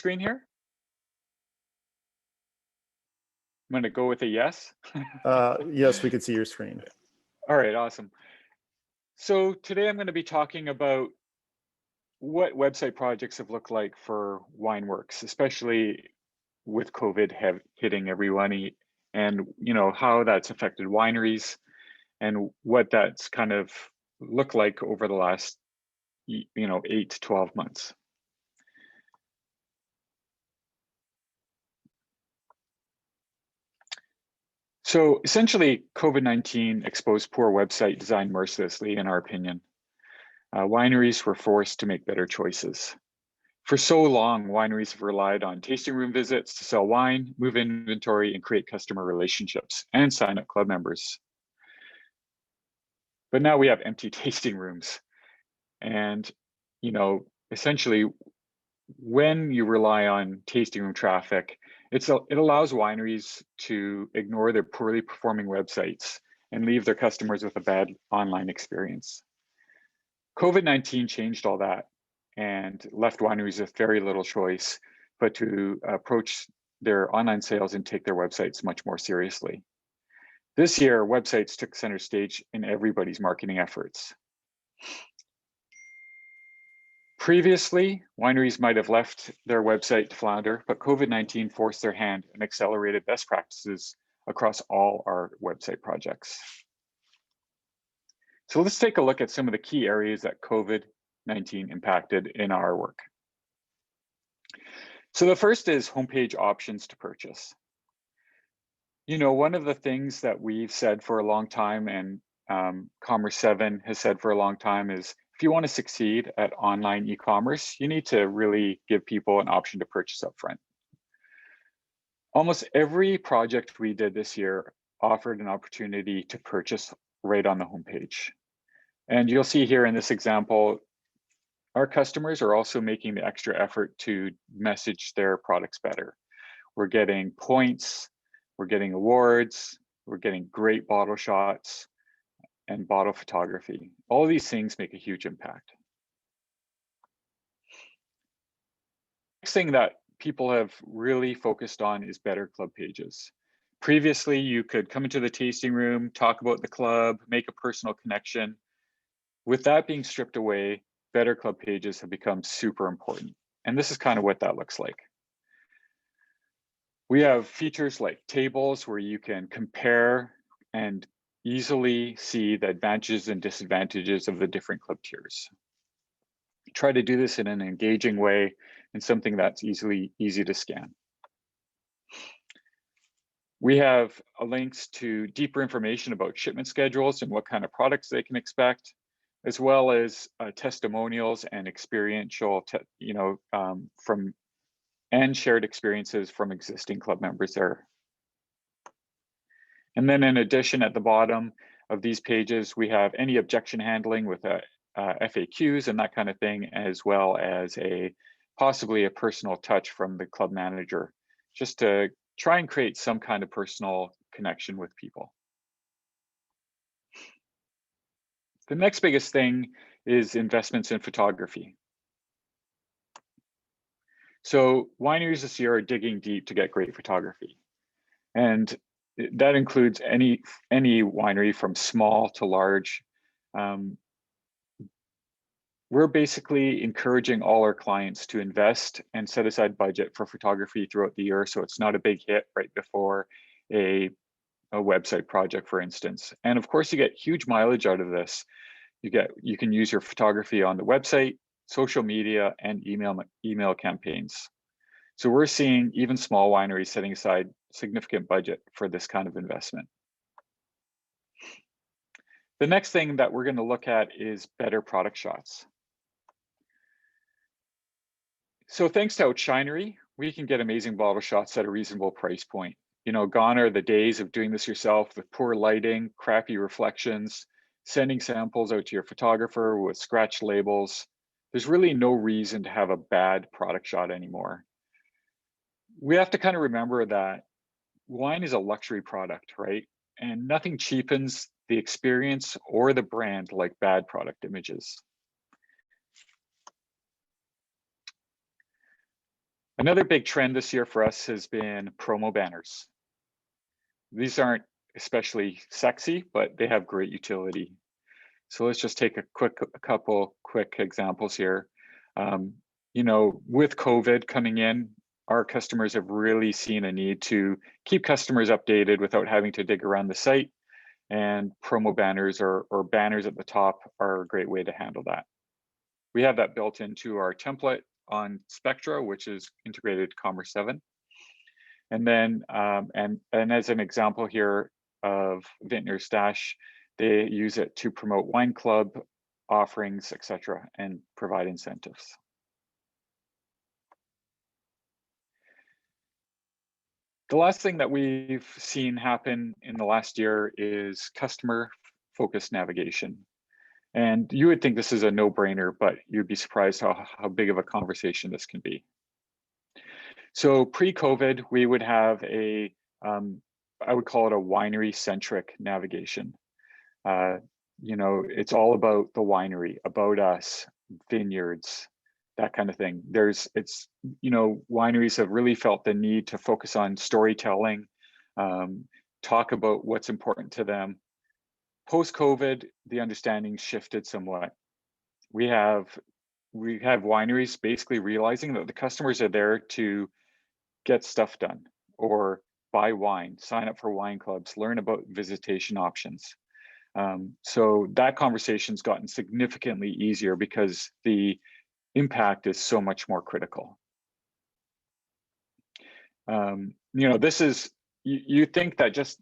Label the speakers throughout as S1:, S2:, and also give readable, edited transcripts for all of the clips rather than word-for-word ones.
S1: screen here? I'm going to go with a yes.
S2: Yes, we can see your screen.
S1: All right, awesome. So today I'm going to be talking about what website projects have looked like for Wineworks, especially with COVID hitting everyone, and how that's affected wineries and what that's kind of looked like over the last 8 to 12 months. So essentially, COVID-19 exposed poor website design mercilessly, in our opinion. Wineries were forced to make better choices. For so long, wineries have relied on tasting room visits to sell wine, move inventory, and create customer relationships, and sign up club members. But now we have empty tasting rooms. And, essentially, when you rely on tasting room traffic, it allows wineries to ignore their poorly performing websites and leave their customers with a bad online experience. COVID-19 changed all that and left wineries with very little choice but to approach their online sales and take their websites much more seriously. This year, websites took center stage in everybody's marketing efforts. Previously, wineries might have left their website to flounder, but COVID-19 forced their hand and accelerated best practices across all our website projects. So let's take a look at some of the key areas that COVID-19 impacted in our work. So the first is homepage options to purchase. One of the things that we've said for a long time, and Commerce7 has said for a long time, is if you want to succeed at online e-commerce, you need to really give people an option to purchase up front. Almost every project we did this year offered an opportunity to purchase right on the homepage. And you'll see here in this example, our customers are also making the extra effort to message their products better. We're getting points, we're getting awards, we're getting great bottle shots and bottle photography. All of these things make a huge impact. Next thing that people have really focused on is better club pages. Previously, you could come into the tasting room, talk about the club, make a personal connection. With that being stripped away, better club pages have become super important. And this is kind of what that looks like. We have features like tables where you can compare and easily see the advantages and disadvantages of the different club tiers. Try to do this in an engaging way and something that's easy to scan. We have links to deeper information about shipment schedules and what kind of products they can expect, as well as testimonials and experiential, and shared experiences from existing club members there. And then in addition, at the bottom of these pages, we have any objection handling with FAQs and that kind of thing, as well as possibly a personal touch from the club manager, just to try and create some kind of personal connection with people. The next biggest thing is investments in photography. So wineries this year are digging deep to get great photography. And that includes any winery from small to large. We're basically encouraging all our clients to invest and set aside budget for photography throughout the year, so it's not a big hit right before a website project, for instance. And of course, you get huge mileage out of this. You can use your photography on the website, social media, and email campaigns. So we're seeing even small wineries setting aside significant budget for this kind of investment. The next thing that we're going to look at is better product shots. So thanks to Outshinery, we can get amazing bottle shots at a reasonable price point. Gone are the days of doing this yourself with poor lighting, crappy reflections, sending samples out to your photographer with scratched labels. There's really no reason to have a bad product shot anymore. We have to kind of remember that wine is a luxury product, right? And nothing cheapens the experience or the brand like bad product images. Another big trend this year for us has been promo banners. These aren't especially sexy, but they have great utility. So let's just take a couple quick examples here. You know, with COVID coming in, our customers have really seen a need to keep customers updated without having to dig around the site. And promo banners or banners at the top are a great way to handle that. We have that built into our template on Spectra, which is integrated Commerce7. And then, and as an example here of Vintner Stash, they use it to promote wine club offerings, etc., and provide incentives. The last thing that we've seen happen in the last year is customer-focused navigation. And you would think this is a no-brainer, but you'd be surprised how big of a conversation this can be. So pre-COVID, we would have a, I would call it a winery-centric navigation. You know, it's all about the winery, about us, vineyards, that kind of thing. You know, wineries have really felt the need to focus on storytelling, talk about what's important to them. Post-COVID, the understanding shifted somewhat. We have wineries basically realizing that the customers are there to get stuff done or buy wine, sign up for wine clubs, learn about visitation options. So that conversation's gotten significantly easier because the impact is so much more critical. You know, this is, you think that just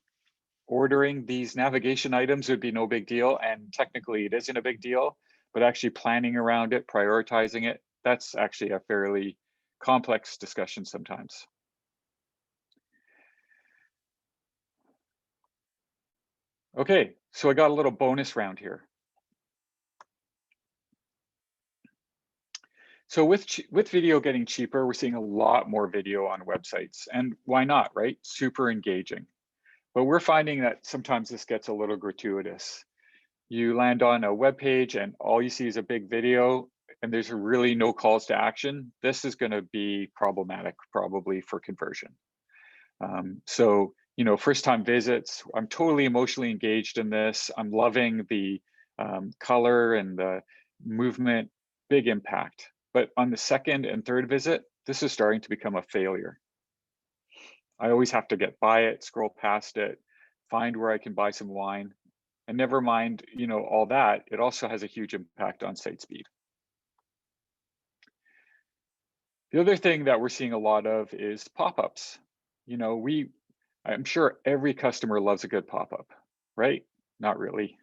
S1: ordering these navigation items would be no big deal, and technically it isn't a big deal, but actually planning around it, prioritizing it, that's actually a fairly complex discussion sometimes. Okay, so I got a little bonus round here. So with video getting cheaper, we're seeing a lot more video on websites, and why not, right? Super engaging. But we're finding that sometimes this gets a little gratuitous. You land on a web page and all you see is a big video and there's really no calls to action. This is going to be problematic probably for conversion. So, you know, first time visits, I'm totally emotionally engaged in this. I'm loving the color and the movement, big impact. But on the second and third visit, this is starting to become a failure. I always have to get by it, scroll past it, find where I can buy some wine, and never mind, you know, all that, it also has a huge impact on site speed. The other thing that we're seeing a lot of is pop-ups. You know, I'm sure every customer loves a good pop-up, right? Not really.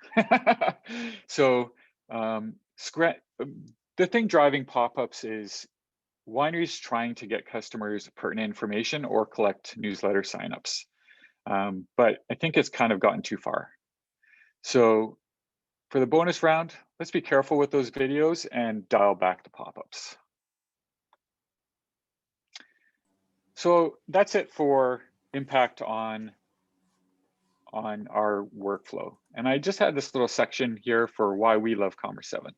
S1: So the thing driving pop-ups is wineries trying to get customers pertinent information or collect newsletter signups. But I think it's kind of gotten too far. So for the bonus round, let's be careful with those videos and dial back the pop-ups. So that's it for impact on our workflow. And I just had this little section here for why we love Commerce7.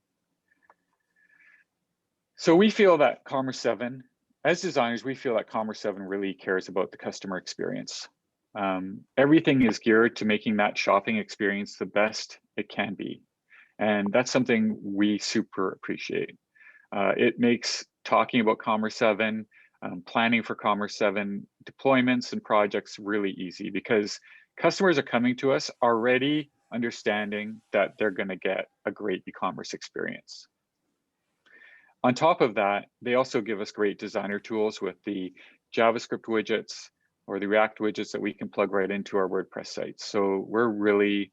S1: So we feel that Commerce7, as designers, we feel that Commerce7 really cares about the customer experience. Everything is geared to making that shopping experience the best it can be. And that's something we super appreciate. It makes talking about Commerce7, planning for Commerce7 deployments and projects really easy because customers are coming to us already understanding that they're going to get a great e-commerce experience. On top of that, they also give us great designer tools with the JavaScript widgets or the React widgets that we can plug right into our WordPress sites. So we're really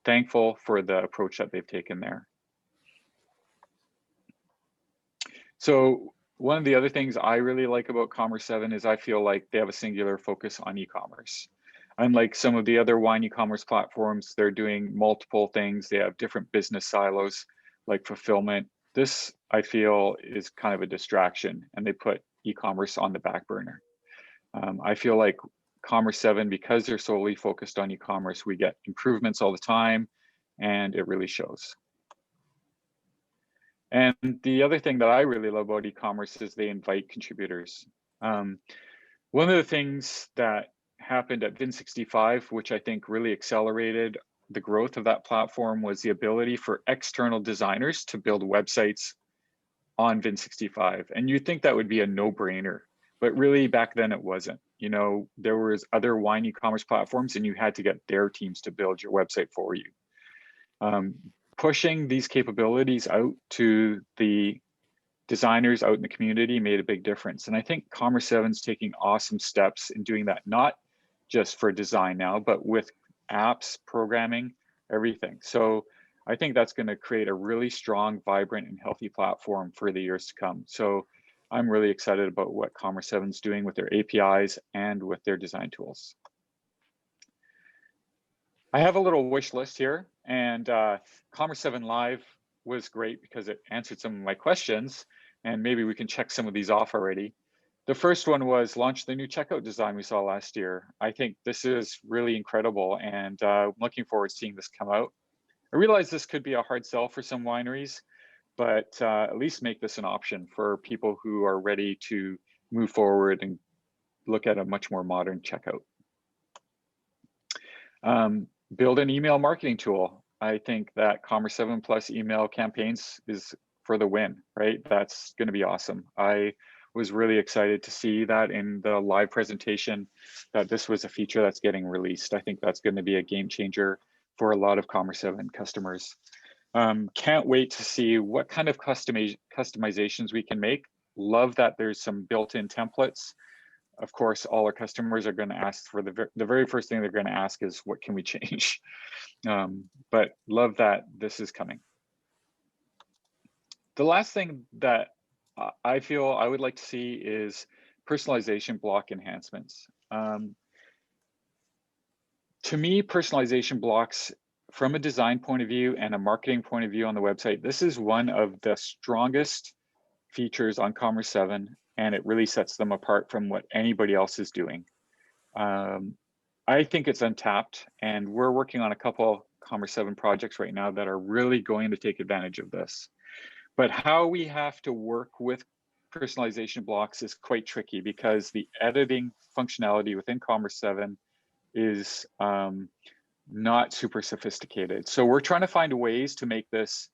S1: thankful for the approach that they've taken there. So one of the other things I really like about Commerce7 is I feel like they have a singular focus on e-commerce. Unlike some of the other wine e-commerce platforms, they're doing multiple things. They have different business silos like fulfillment. This, I feel, is kind of a distraction, and they put e-commerce on the back burner. I feel like Commerce7, because they're solely focused on e-commerce, we get improvements all the time, and it really shows. And the other thing that I really love about e-commerce is they invite contributors. Um, One of the things that happened at Vin65, which I think really accelerated the growth of that platform, was the ability for external designers to build websites on Vin65. And you'd think that would be a no-brainer, but really back then it wasn't. You know, there was other wine e-commerce platforms and you had to get their teams to build your website for you. Pushing these capabilities out to the designers out in the community made a big difference. And I think Commerce7's taking awesome steps in doing that, not just for design now, but with apps, programming, everything. So I think that's going to create a really strong, vibrant, and healthy platform for the years to come. So I'm really excited about what Commerce7's doing with their APIs and with their design tools. I have a little wish list here, and Commerce7 Live was great because it answered some of my questions, and maybe we can check some of these off already. The first one was launch the new checkout design we saw last year. I think this is really incredible, and I'm looking forward to seeing this come out. I realize this could be a hard sell for some wineries, but at least make this an option for people who are ready to move forward and look at a much more modern checkout. Build an email marketing tool. I think that Commerce7 plus email campaigns is for the win, right? That's going to be awesome. I was really excited to see that in the live presentation, that this was a feature that's getting released. I think that's going to be a game changer for a lot of Commerce7 customers. Can't wait to see what kind of customizations we can make. Love that there's some built-in templates. Of course, all our customers are going to ask for the very first thing they're going to ask is, what can we change? But love that this is coming. The last thing that I feel I would like to see is personalization block enhancements. To me, personalization blocks from a design point of view and a marketing point of view on the website, this is one of the strongest features on Commerce7, and it really sets them apart from what anybody else is doing. I think it's untapped, and we're working on a couple Commerce7 projects right now that are really going to take advantage of this. But how we have to work with personalization blocks is quite tricky because the editing functionality within Commerce7 is not super sophisticated. So we're trying to find ways to make this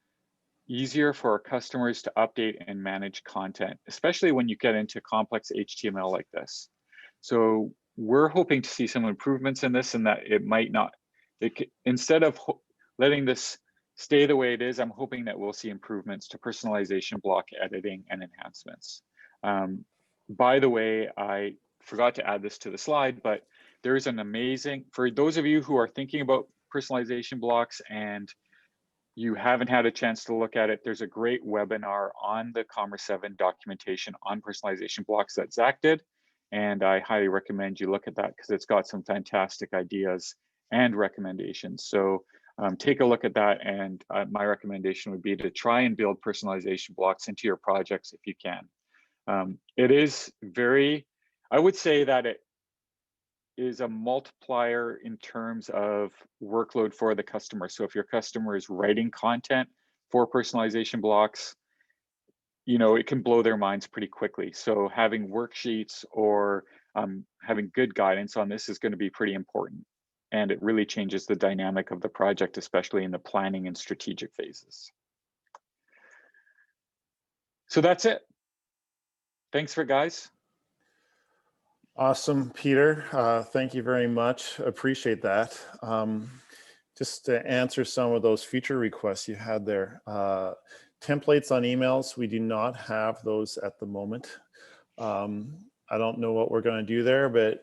S1: easier for our customers to update and manage content, especially when you get into complex HTML like this. So we're hoping to see some improvements in this, and that it might not, instead of letting this stay the way it is, I'm hoping that we'll see improvements to personalization block editing and enhancements. By the way, I forgot to add this to the slide, but there's an amazing, for those of you who are thinking about personalization blocks and you haven't had a chance to look at it, there's a great webinar on the Commerce7 documentation on personalization blocks that Zach did. And I highly recommend you look at that because it's got some fantastic ideas and recommendations. So take a look at that. And my recommendation would be to try and build personalization blocks into your projects if you can. It is very, I would say that it is a multiplier in terms of workload for the customer. So if your customer is writing content for personalization blocks, you know, it can blow their minds pretty quickly. So having worksheets or having good guidance on this is going to be pretty important. And it really changes the dynamic of the project, especially in the planning and strategic phases. So that's it. Thanks for guys.
S2: Awesome, Peter. Thank you very much. Appreciate that. Just to answer some of those feature requests you had there. Templates on emails, we do not have those at the moment. I don't know what we're going to do there, but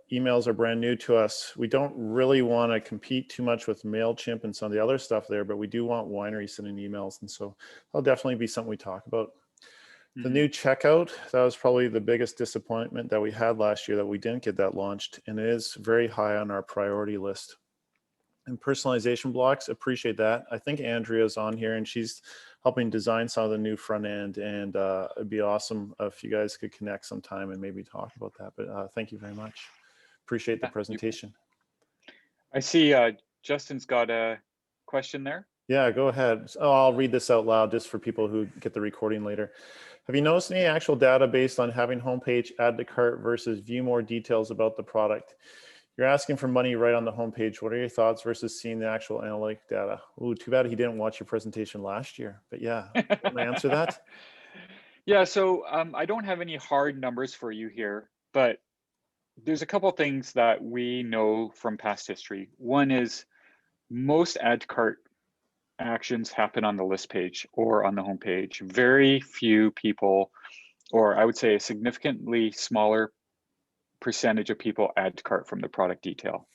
S2: emails are brand new to us. We don't really want to compete too much with MailChimp and some of the other stuff there, but we do want wineries sending emails. And so that'll definitely be something we talk about. The new checkout, that was probably the biggest disappointment that we had last year, that we didn't get that launched, and it is very high on our priority list. And personalization blocks, appreciate that. I think Andrea's on here and she's helping design some of the new front end, and it'd be awesome if you guys could connect sometime and maybe talk about that. But thank you very much. Appreciate the presentation.
S1: I see Justin's got a question there.
S2: Yeah, go ahead. Oh, I'll read this out loud just for people who get the recording later. Have you noticed any actual data based on having homepage add to cart versus view more details about the product? You're asking for money right on the homepage. What are your thoughts versus seeing the actual analytic data? Ooh, too bad he didn't watch your presentation last year. But yeah, want to answer that?
S1: Yeah, so I don't have any hard numbers for you here, but there's a couple things that we know from past history. One is most add to cart actions happen on the list page or on the homepage. Very few people, or I would say a significantly smaller percentage of people add to cart from the product detail.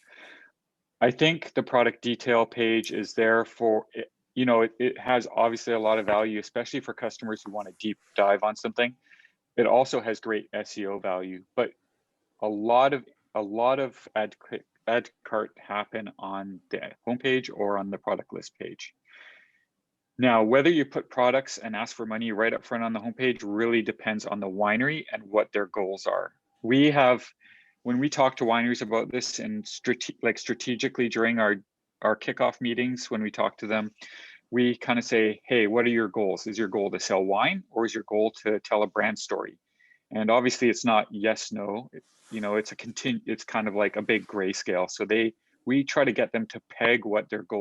S1: I think the product detail page is there for, it has obviously a lot of value, especially for customers who want to deep dive on something. It also has great SEO value, but a lot of add to cart happen on the homepage or on the product list page. Now, whether you put products and ask for money right up front on the homepage really depends on the winery and what their goals are. When we talk to wineries about this and strategically during our kickoff meetings, when we talk to them, we kind of say, hey, what are your goals? Is your goal to sell wine or is your goal to tell a brand story? And obviously it's not yes, no, it's kind of like a big gray scale. So we try to get them to peg what their goal